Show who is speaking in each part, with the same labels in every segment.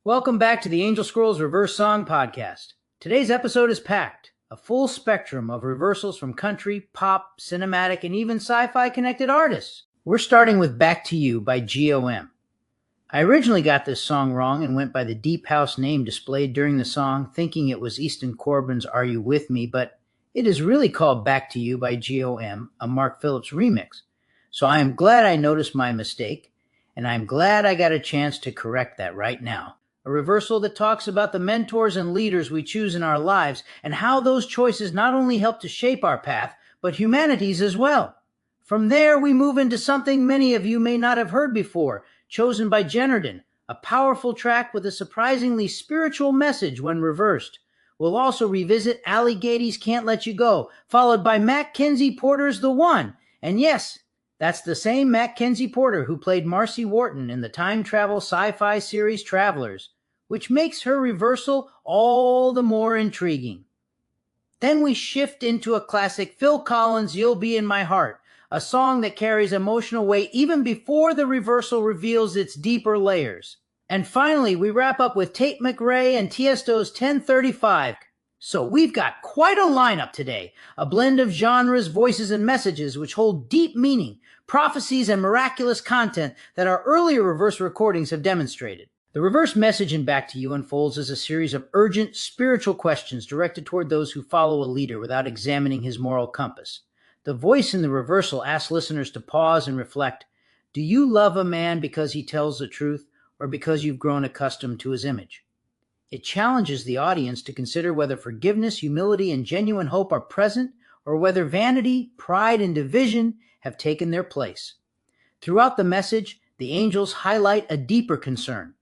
Speaker 1: Welcome back to the Angel Scrolls Reverse Song Podcast. Today's episode is packed, a full spectrum of reversals from country, pop, cinematic, and even sci-fi connected artists. We're starting with Back to You by GOM. I originally got this song wrong and went by the deep house name displayed during the song, thinking it was Easton Corbin's Are You With Me, but it is really called Back to You by GOM, a Mark Phillips remix. So I am glad I noticed my mistake, and I'm glad I got a chance to correct that right now. A reversal that talks about the mentors and leaders we choose in our lives and how those choices not only help to shape our path, but humanity's as well. From there, we move into something many of you may not have heard before, chosen by Jennerden, a powerful track with a surprisingly spiritual message when reversed. We'll also revisit Ali Gady's Can't Let You Go, followed by Mackenzie Porter's The One. And yes, that's the same Mackenzie Porter who played Marcy Wharton in the time travel sci-fi series Travelers, which makes her reversal all the more intriguing. Then we shift into a classic Phil Collins' You'll Be in My Heart, a song that carries emotional weight even before the reversal reveals its deeper layers. And finally, we wrap up with Tate McRae and Tiesto's 1035. So we've got quite a lineup today, a blend of genres, voices, and messages which hold deep meaning, prophecies, and miraculous content that our earlier reverse recordings have demonstrated. The reverse message in Back to You unfolds as a series of urgent spiritual questions directed toward those who follow a leader without examining his moral compass. The voice in the reversal asks listeners to pause and reflect, do you love a man because he tells the truth or because you've grown accustomed to his image? It challenges the audience to consider whether forgiveness, humility, and genuine hope are present or whether vanity, pride, and division have taken their place. Throughout the message, the angels highlight a deeper concern.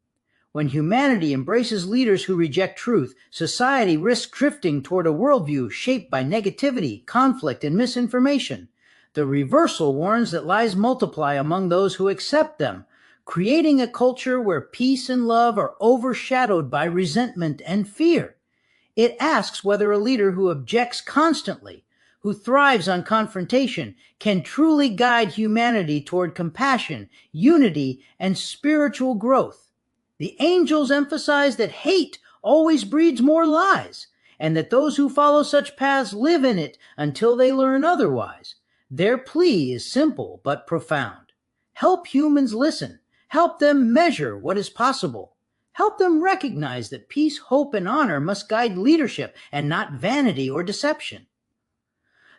Speaker 1: When humanity embraces leaders who reject truth, society risks drifting toward a worldview shaped by negativity, conflict, and misinformation. The reversal warns that lies multiply among those who accept them, creating a culture where peace and love are overshadowed by resentment and fear. It asks whether a leader who objects constantly, who thrives on confrontation, can truly guide humanity toward compassion, unity, and spiritual growth. The angels emphasize that hate always breeds more lies, and that those who follow such paths live in it until they learn otherwise. Their plea is simple but profound. Help humans listen. Help them measure what is possible. Help them recognize that peace, hope, and honor must guide leadership and not vanity or deception.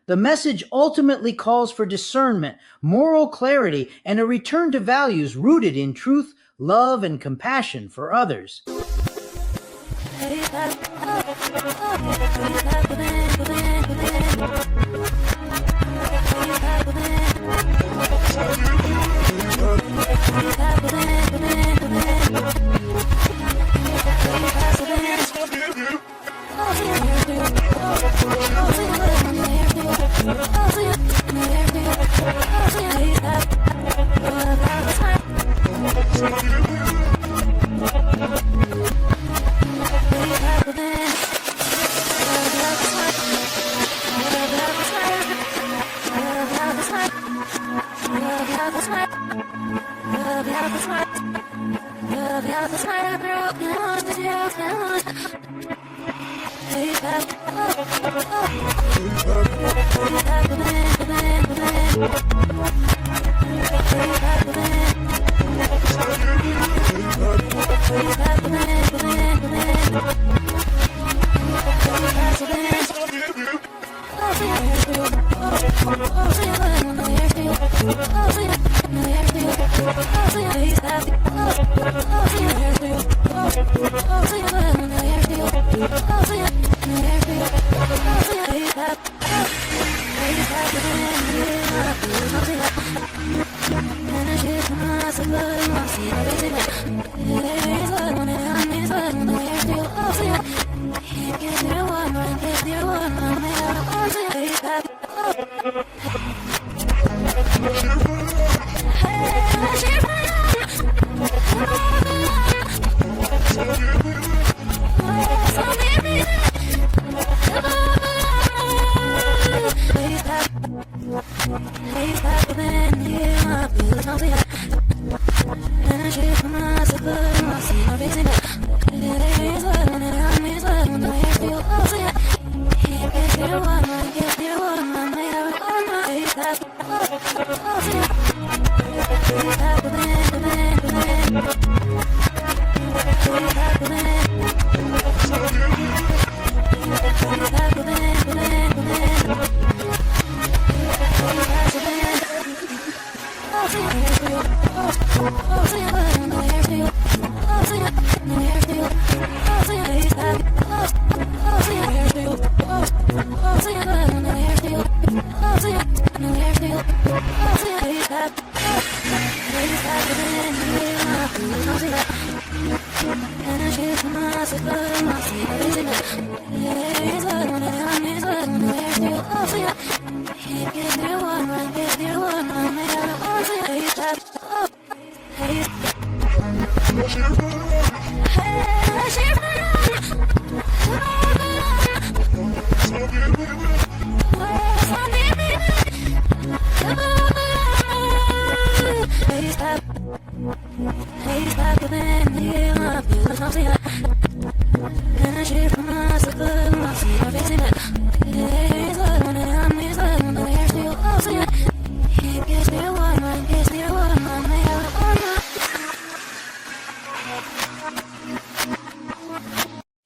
Speaker 1: The message ultimately calls for discernment, moral clarity, and a return to values rooted in truth, love, and compassion for others.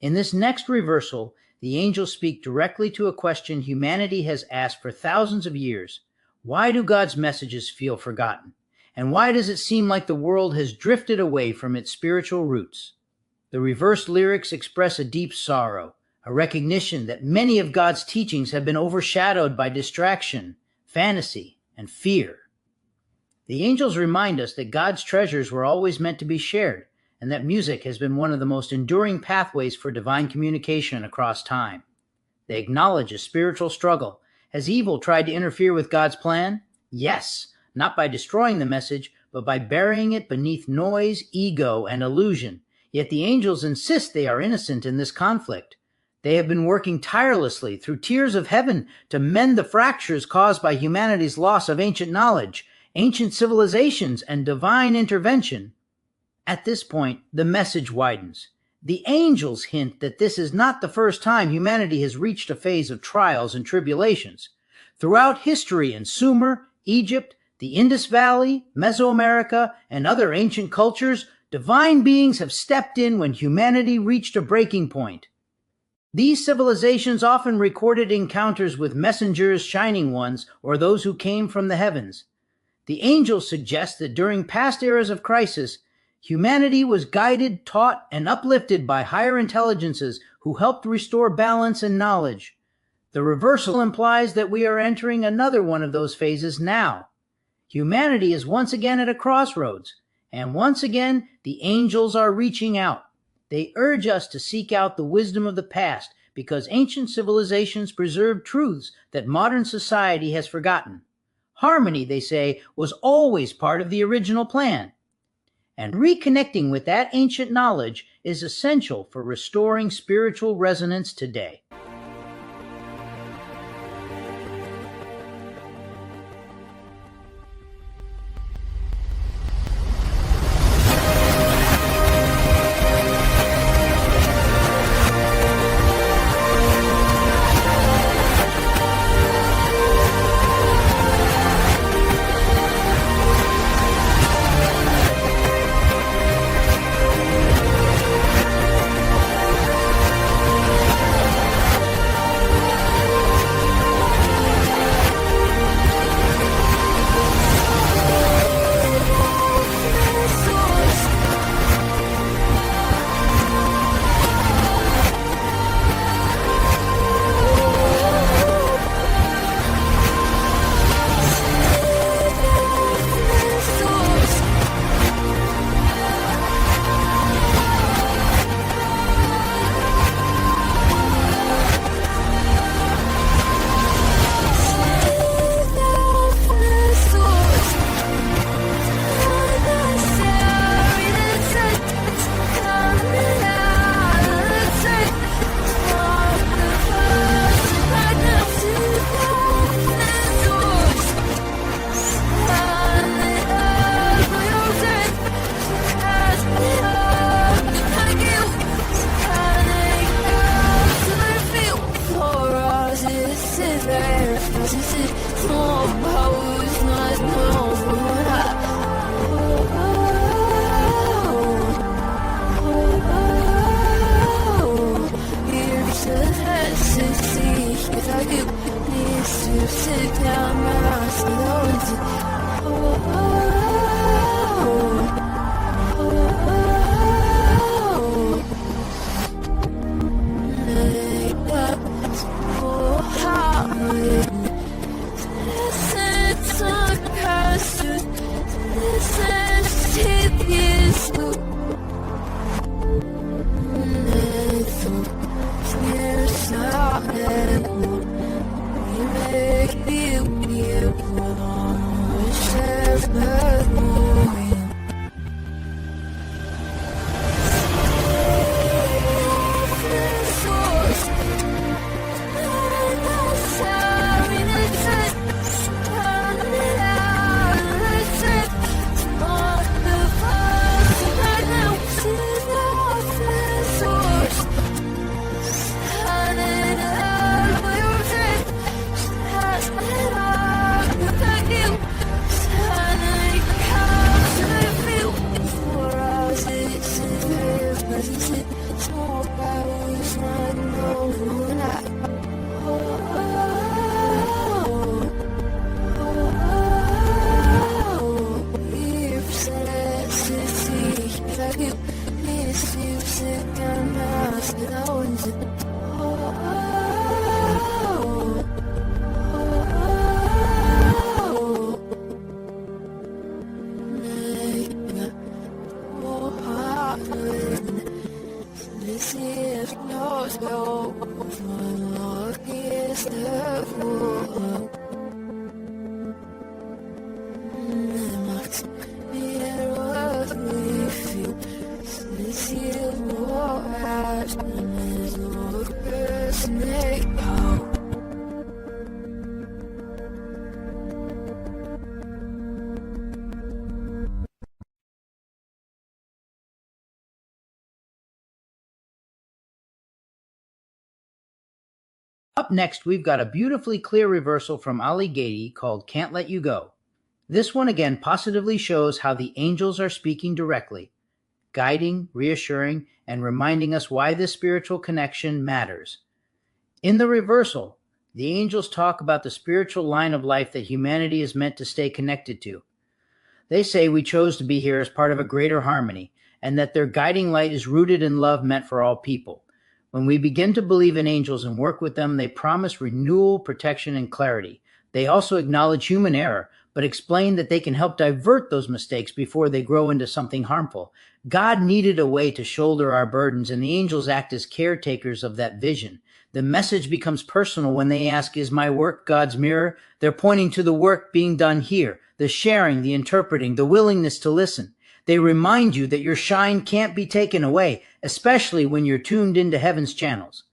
Speaker 1: In this next reversal, the angels speak directly to a question humanity has asked for thousands of years. Why do God's messages feel forgotten? And why does it seem like the world has drifted away from its spiritual roots? The reversed lyrics express a deep sorrow, a recognition that many of God's teachings have been overshadowed by distraction, fantasy, and fear. The angels remind us that God's treasures were always meant to be shared, and that music has been one of the most enduring pathways for divine communication across time. They acknowledge a spiritual struggle. Has evil tried to interfere with God's plan? Yes, not by destroying the message, but by burying it beneath noise, ego, and illusion. Yet the angels insist they are innocent in this conflict. They have been working tirelessly through tears of heaven to mend the fractures caused by humanity's loss of ancient knowledge, ancient civilizations, and divine intervention. At this point, the message widens. The angels hint that this is not the first time humanity has reached a phase of trials and tribulations. Throughout history in Sumer, Egypt, the Indus Valley, Mesoamerica, and other ancient cultures, divine beings have stepped in when humanity reached a breaking point. These civilizations often recorded encounters with messengers, shining ones, or those who came from the heavens. The angels suggest that during past eras of crisis, humanity was guided, taught, and uplifted by higher intelligences who helped restore balance and knowledge. The reversal implies that we are entering another one of those phases now. Humanity is once again at a crossroads, and once again the angels are reaching out. They urge us to seek out the wisdom of the past because ancient civilizations preserved truths that modern society has forgotten. Harmony, they say, was always part of the original plan. And reconnecting with that ancient knowledge is essential for restoring spiritual resonance today. Up next, we've got a beautifully clear reversal from Ali Gady called Can't Let You Go. This one again positively shows how the angels are speaking directly, guiding, reassuring, and reminding us why this spiritual connection matters. In the reversal, the angels talk about the spiritual line of life that humanity is meant to stay connected to. They say we chose to be here as part of a greater harmony, and that their guiding light is rooted in love meant for all people. When we begin to believe in angels and work with them, they promise renewal, protection, and clarity. They also acknowledge human error, but explain that they can help divert those mistakes before they grow into something harmful. God needed a way to shoulder our burdens, and the angels act as caretakers of that vision. The message becomes personal when they ask, "Is my work God's mirror?" They're pointing to the work being done here, the sharing, the interpreting, the willingness to listen. They remind you that your shine can't be taken away, especially when you're tuned into heaven's channels.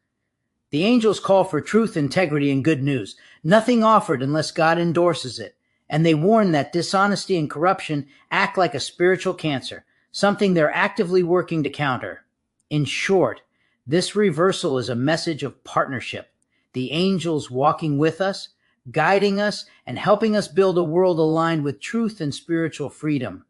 Speaker 1: The angels call for truth, integrity, and good news. Nothing offered unless God endorses it. And they warn that dishonesty and corruption act like a spiritual cancer, something they're actively working to counter. In short, this reversal is a message of partnership. The angels walking with us, guiding us, and helping us build a world aligned with truth and spiritual freedom.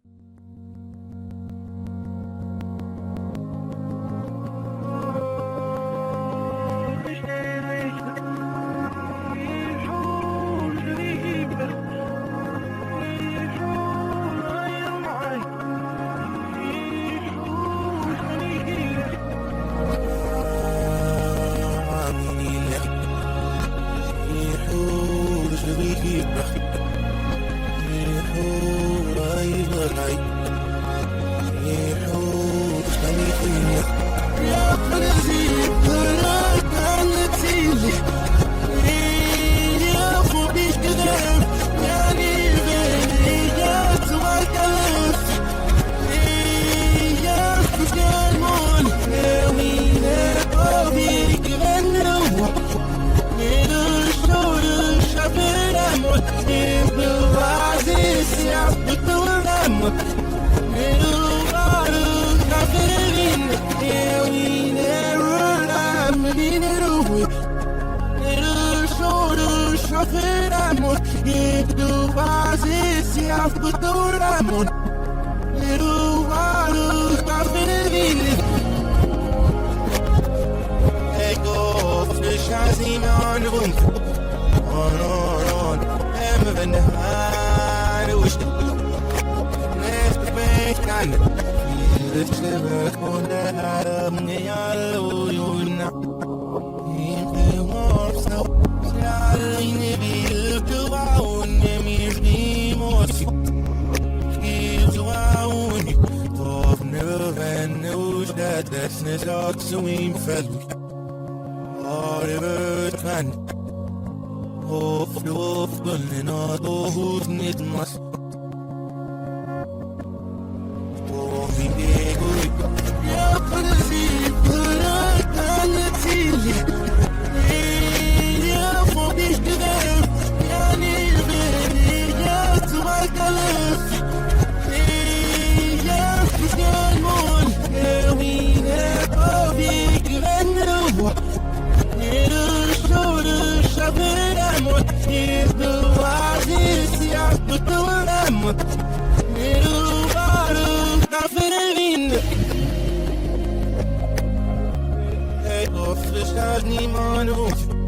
Speaker 2: verstaat niemand hoeft.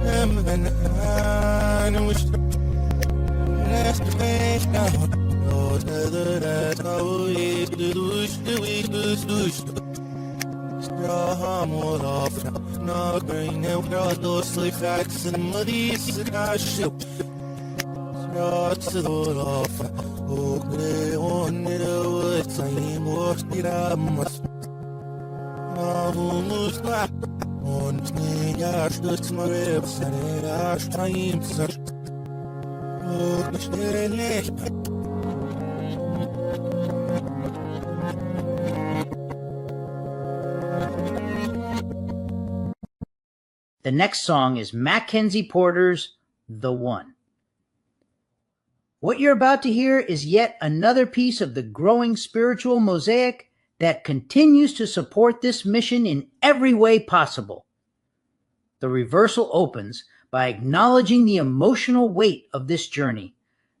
Speaker 2: En ben aan moest. Rest geeft nou. Rood het hou ik de douche. Strahamor af. Na green en grados liefheks en modis kaship. Straatse door af. Ook de onere zijn wordt diramas. Avumuz la. Und mir stützt mal seine Streams. Och, nicht nicht.
Speaker 1: The next song is Mackenzie Porter's The One. What you're about to hear is yet another piece of the growing spiritual mosaic that continues to support this mission in every way possible. The reversal opens by acknowledging the emotional weight of this journey,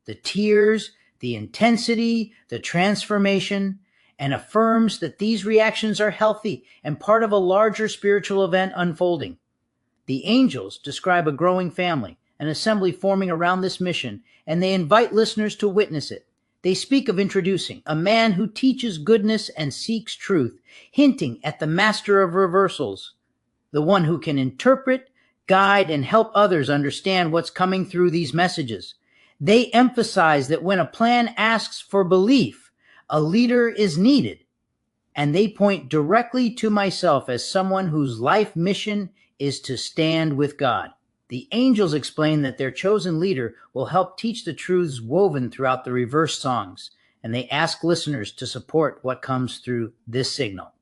Speaker 1: the tears, the intensity, the transformation, and affirms that these reactions are healthy and part of a larger spiritual event unfolding. The angels describe a growing family, an assembly forming around this mission, and they invite listeners to witness it. They speak of introducing a man who teaches goodness and seeks truth, hinting at the master of reversals, the one who can interpret, guide, and help others understand what's coming through these messages. They emphasize that when a plan asks for belief, a leader is needed, and they point directly to myself as someone whose life mission is to stand with God. The angels explain that their chosen leader will help teach the truths woven throughout the reverse songs, and they ask listeners to support what comes through this signal.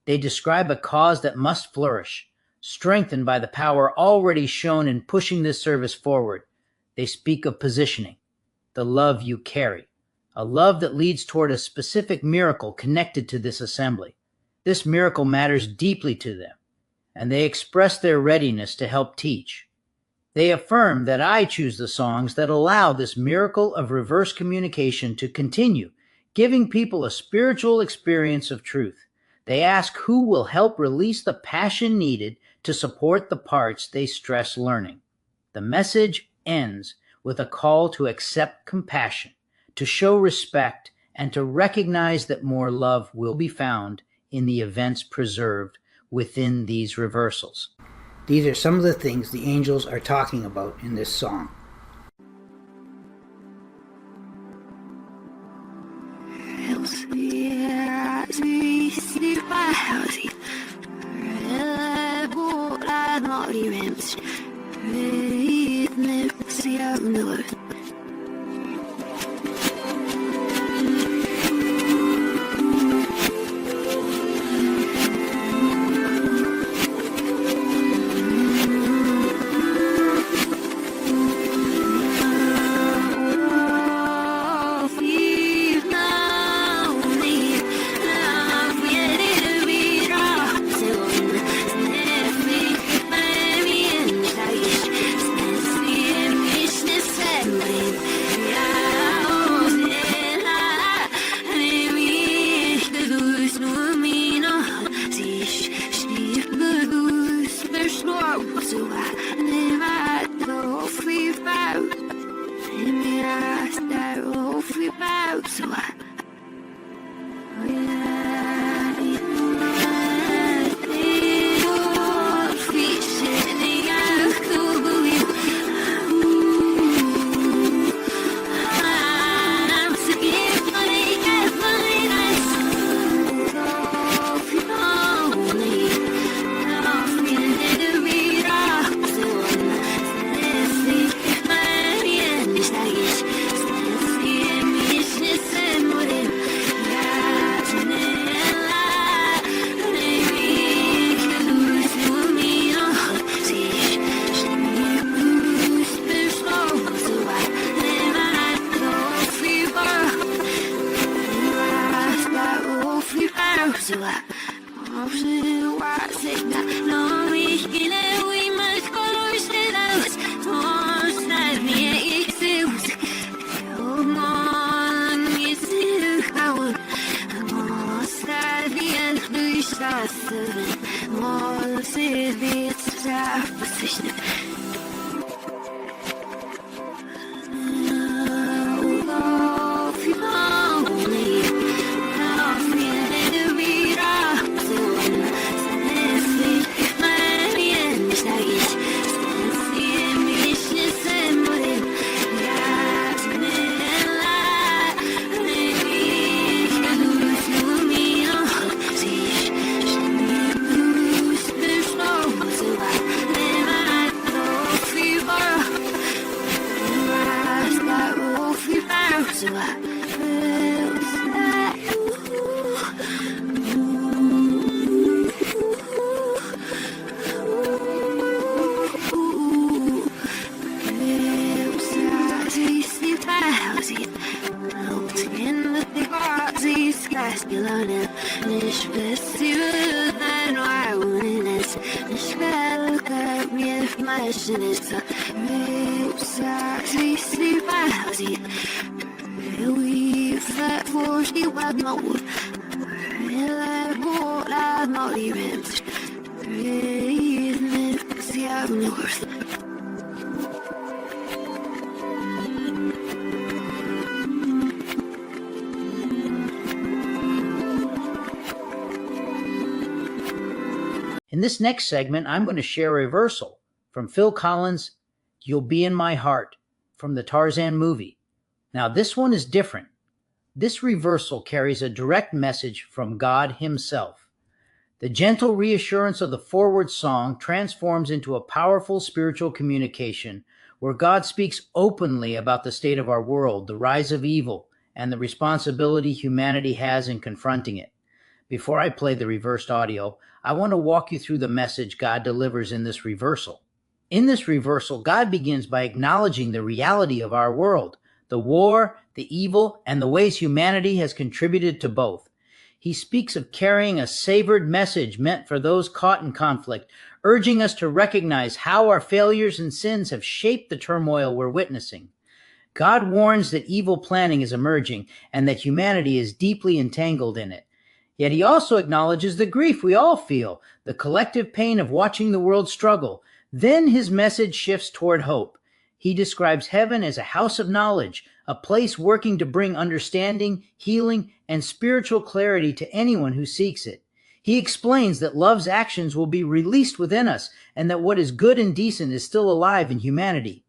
Speaker 1: They describe a cause that must flourish, strengthened by the power already shown in pushing this service forward. They speak of positioning, the love you carry, a love that leads toward a specific miracle connected to this assembly. This miracle matters deeply to them, and they express their readiness to help teach. They affirm that I choose the songs that allow this miracle of reverse communication to continue, giving people a spiritual experience of truth. They ask who will help release the passion needed to support the parts they stress learning. The message ends with a call to accept compassion, to show respect, and to recognize that more love will be found in the events preserved within these reversals. These are some of the things the angels are talking about in this song. In this next segment, I'm going to share a reversal from Phil Collins' You'll Be in My Heart from the Tarzan movie. Now, this one is different. This reversal carries a direct message from God Himself. The gentle reassurance of the forward song transforms into a powerful spiritual communication where God speaks openly about the state of our world, the rise of evil, and the responsibility humanity has in confronting it. Before I play the reversed audio, I want to walk you through the message God delivers in this reversal. In this reversal, God begins by acknowledging the reality of our world, the war, the evil, and the ways humanity has contributed to both. He speaks of carrying a savored message meant for those caught in conflict, urging us to recognize how our failures and sins have shaped the turmoil we're witnessing. God warns that evil planning is emerging and that humanity is deeply entangled in it. Yet he also acknowledges the grief we all feel, the collective pain of watching the world struggle. Then his message shifts toward hope. He describes heaven as a house of knowledge, a place working to bring understanding, healing, and spiritual clarity to anyone who seeks it. He explains that love's actions will be released within us and that what is good and decent is still alive in humanity.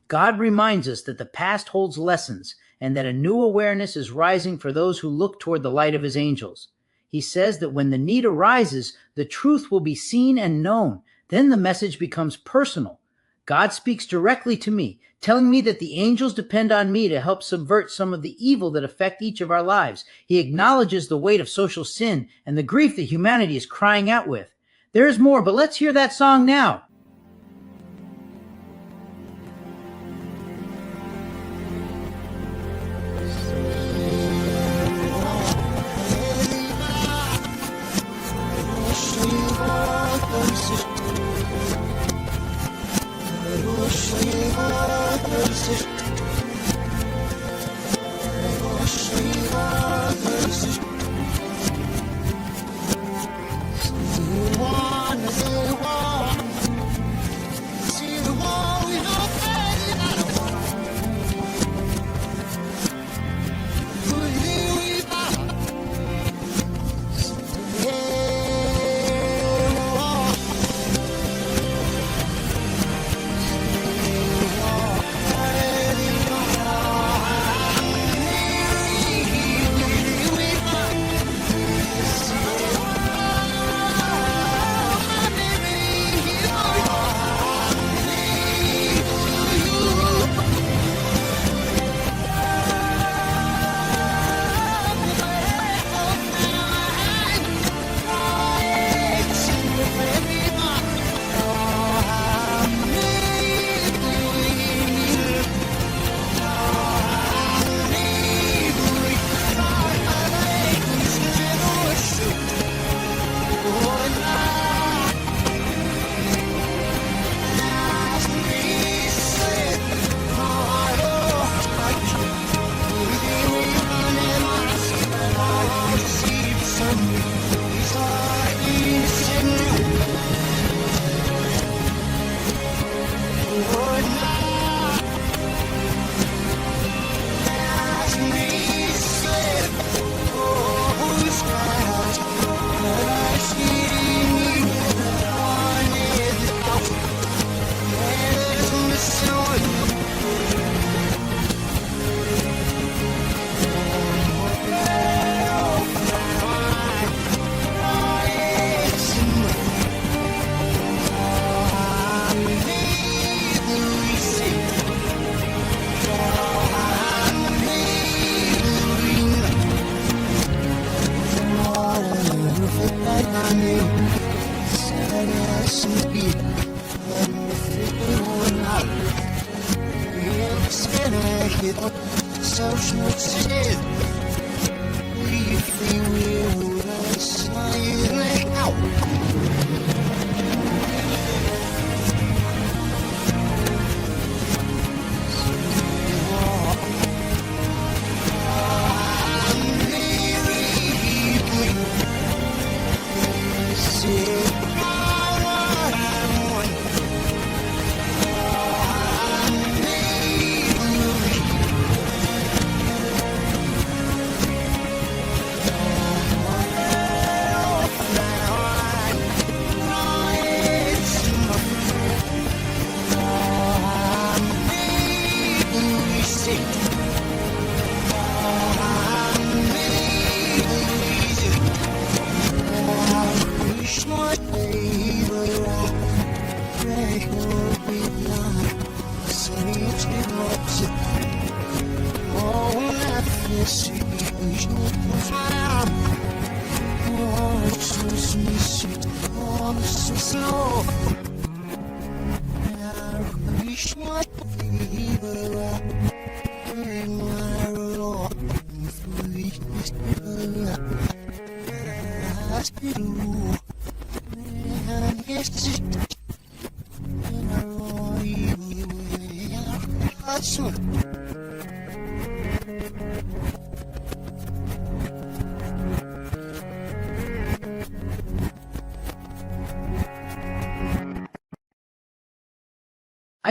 Speaker 1: God reminds us that the past holds lessons and that a new awareness is rising for those who look toward the light of his angels. He says that when the need arises, the truth will be seen and known. Then the message becomes personal. God speaks directly to me, telling me that the angels depend on me to help subvert some of the evil that affect each of our lives. He acknowledges the weight of social sin and the grief that humanity is crying out with. There is more, but let's hear that song now.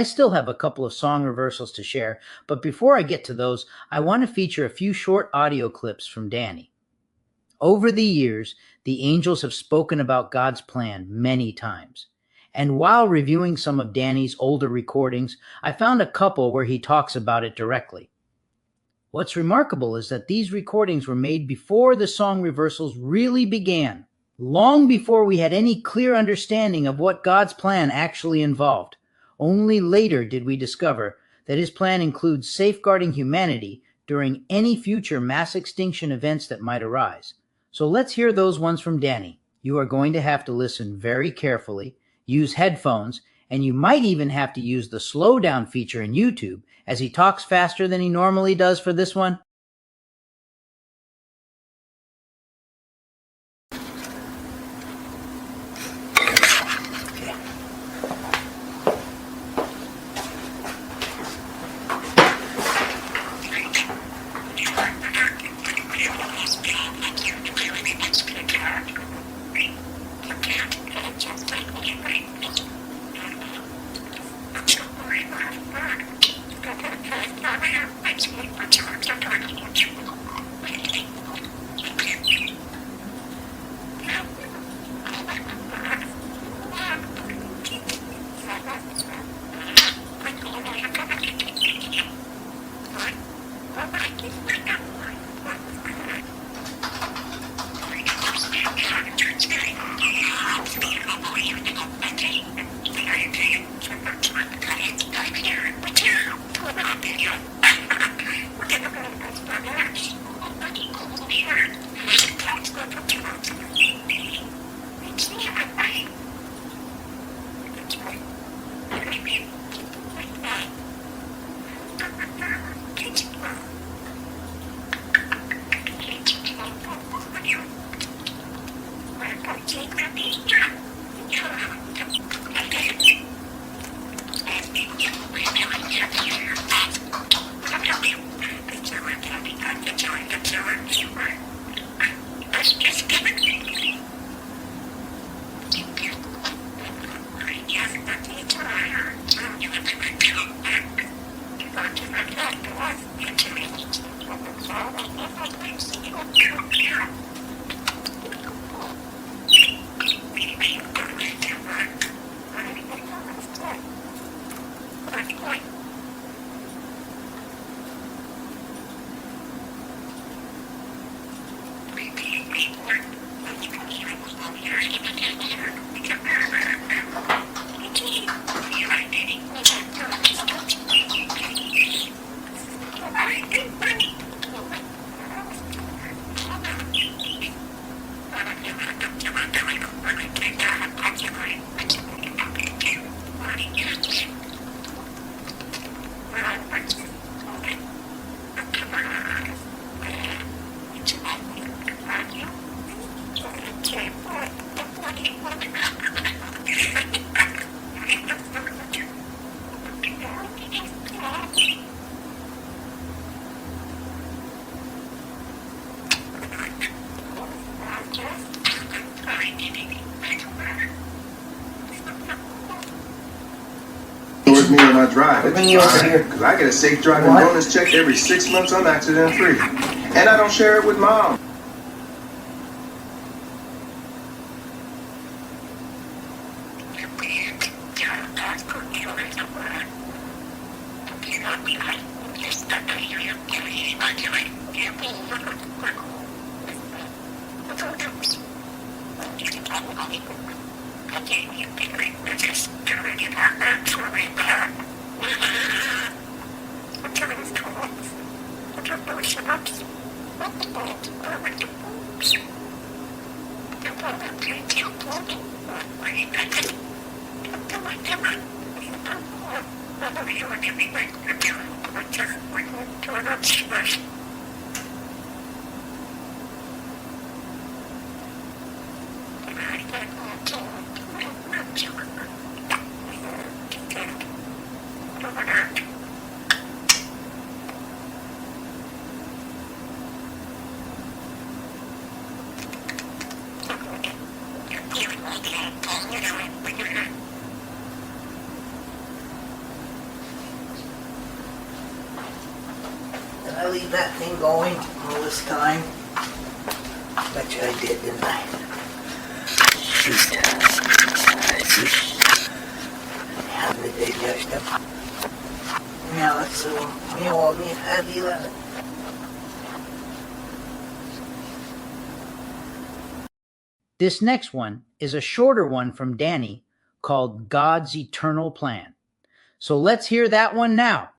Speaker 1: I still have a couple of song reversals to share, but before I get to those, I want to feature a few short audio clips from Danny. Over the years, the Angels have spoken about God's plan many times. And while reviewing some of Danny's older recordings, I found a couple where he talks about it directly. What's remarkable is that these recordings were made before the song reversals really began, long before we had any clear understanding of what God's plan actually involved. Only later did we discover that his plan includes safeguarding humanity during any future mass extinction events that might arise. So let's hear those ones from Danny. You are going to have to listen very carefully, use headphones, and you might even have to use the slowdown feature in YouTube as he talks faster than he normally does for this one.
Speaker 3: Thank you.
Speaker 2: Towards me when I drive. It's fine, because I get a safe driving bonus check every 6 months. I'm accident free. And I don't share it with mom.
Speaker 1: Did I leave that thing going all this time? Bet you I did, didn't I? Shoot. How did they just up? Now let's see. You want me to have 11. This next one is a shorter one from Danny called God's Eternal Plan. So let's hear that one now.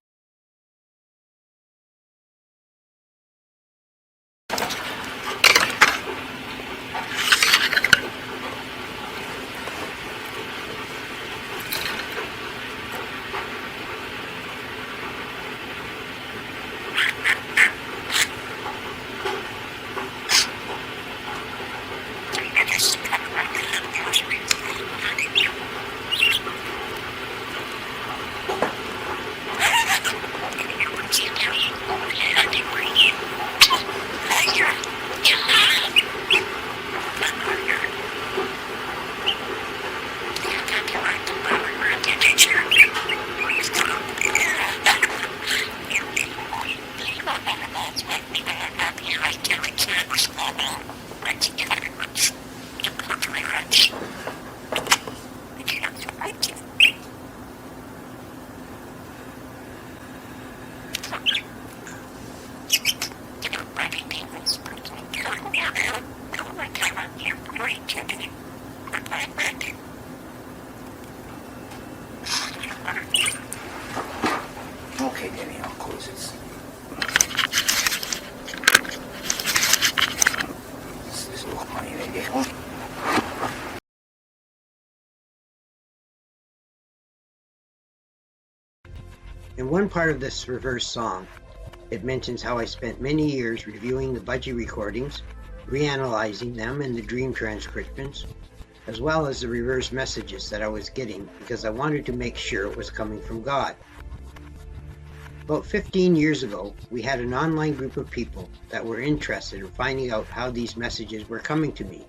Speaker 1: Okay, Danny, I'll close this. This is no money to get home.
Speaker 3: In one part of this reverse song, it mentions how I spent many years reviewing the Budgie recordings, reanalyzing them and the dream transcriptions, as well as the reverse messages that I was getting because I wanted to make sure it was coming from God. About 15 years ago, we had an online group of people that were interested in finding out how these messages were coming to me,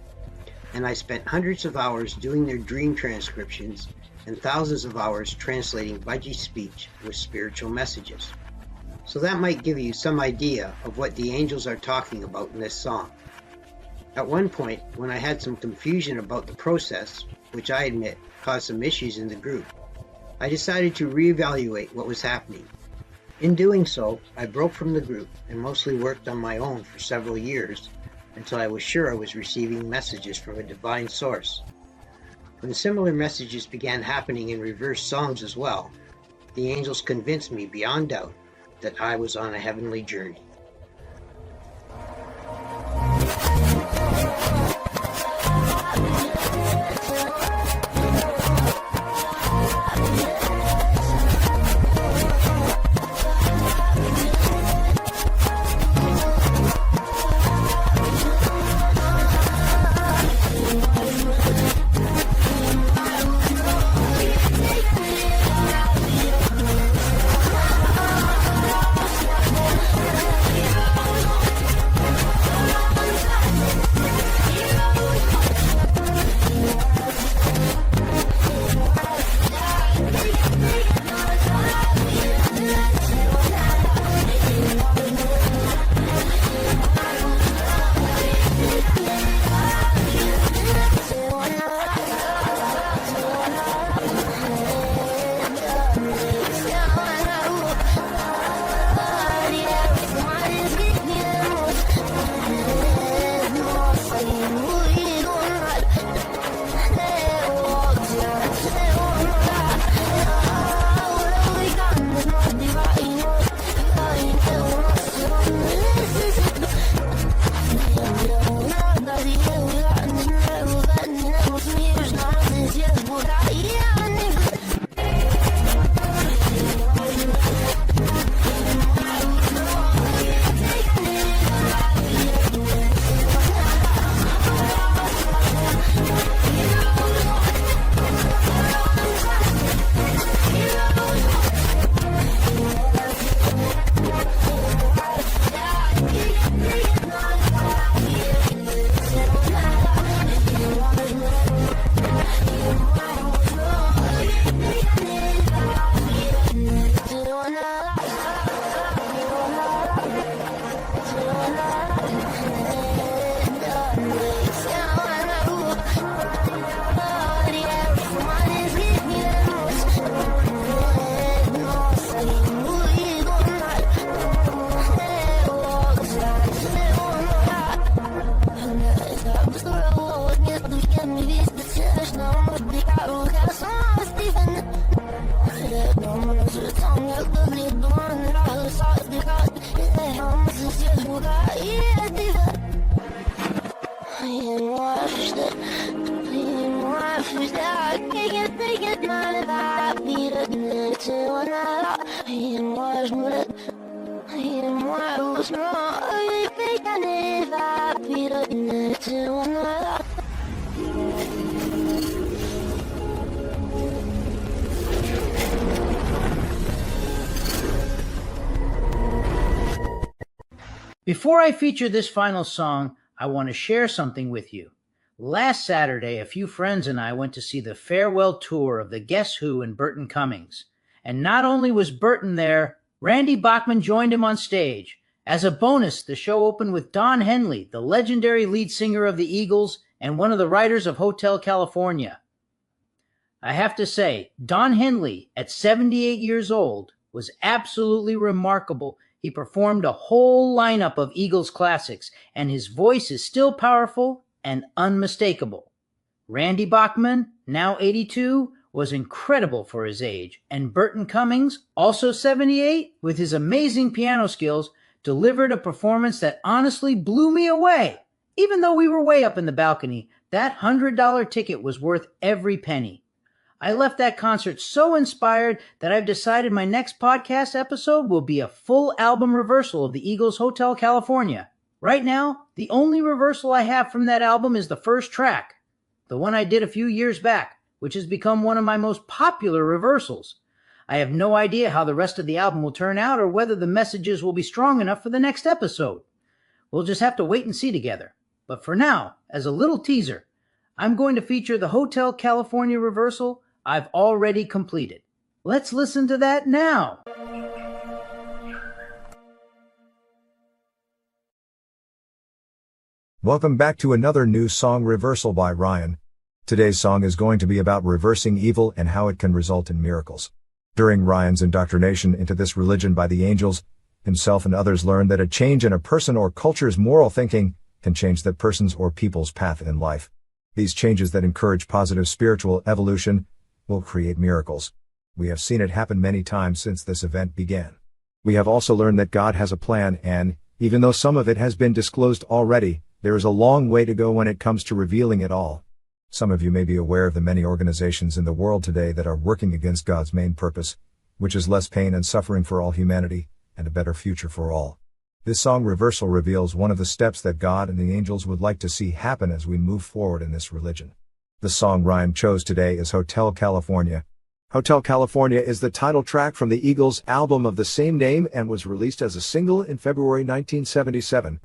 Speaker 3: and I spent hundreds of hours doing their dream transcriptions and thousands of hours translating Budgie's speech with spiritual messages. So that might give you some idea of what the angels are talking about in this song. At one point, when I had some confusion about the process, which I admit caused some issues in the group, I decided to reevaluate what was happening. In doing so, I broke from the group and mostly worked on my own for several years until I was sure I was receiving messages from a divine source. When similar messages began happening in reverse songs as well, the angels convinced me beyond doubt that I was on a heavenly journey.
Speaker 1: Before I feature this final song, I want to share something with you. Last Saturday, a few friends and I went to see the farewell tour of the Guess Who and Burton Cummings. And not only was Burton there, Randy Bachman joined him on stage. As a bonus, the show opened with Don Henley, the legendary lead singer of the Eagles and one of the writers of Hotel California. I have to say, Don Henley, at 78 years old, was absolutely remarkable. He performed a whole lineup of Eagles classics, and his voice is still powerful and unmistakable. Randy Bachman, now 82, was incredible for his age, and Burton Cummings, also 78, with his amazing piano skills, delivered a performance that honestly blew me away. Even though we were way up in the balcony, that $100 ticket was worth every penny. I left that concert so inspired that I've decided my next podcast episode will be a full album reversal of the Eagles' Hotel California. Right now, the only reversal I have from that album is the first track, the one I did a few years back, which has become one of my most popular reversals. I have no idea how the rest of the album will turn out or whether the messages will be strong enough for the next episode. We'll just have to wait and see together. But for now, as a little teaser, I'm going to feature the Hotel California reversal I've already completed. Let's listen to that now.
Speaker 4: Welcome back to another new song reversal by Ryan. Today's song is going to be about reversing evil and how it can result in miracles. During Ryan's indoctrination into this religion by the angels, himself and others learned that a change in a person or culture's moral thinking can change that person's or people's path in life. These changes that encourage positive spiritual evolution will create miracles. We have seen it happen many times since this event began. We have also learned that God has a plan and, even though some of it has been disclosed already, there is a long way to go when it comes to revealing it all. Some of you may be aware of the many organizations in the world today that are working against God's main purpose, which is less pain and suffering for all humanity, and a better future for all. This song reversal reveals one of the steps that God and the angels would like to see happen as we move forward in this religion. The song Ryan chose today is Hotel California. Hotel California is the title track from the Eagles' album of the same name and was released as a single in February 1977.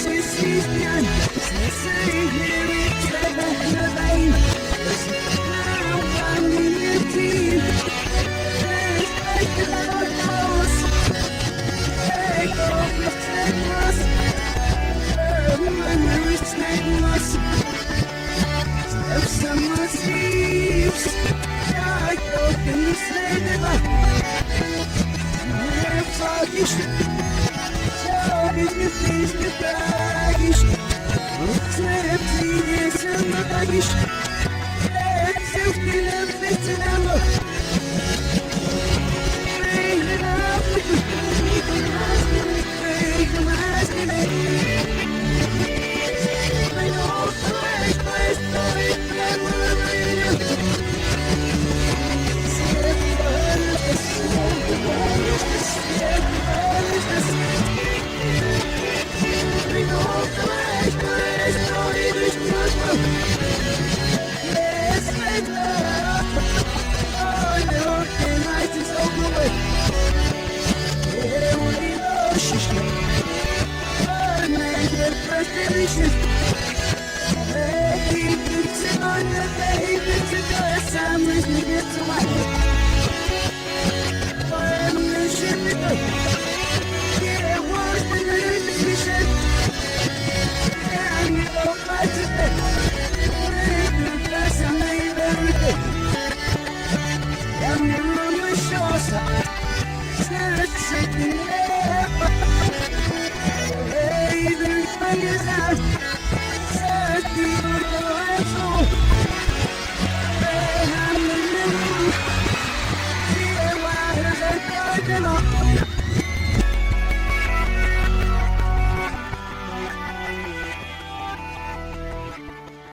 Speaker 5: Hey,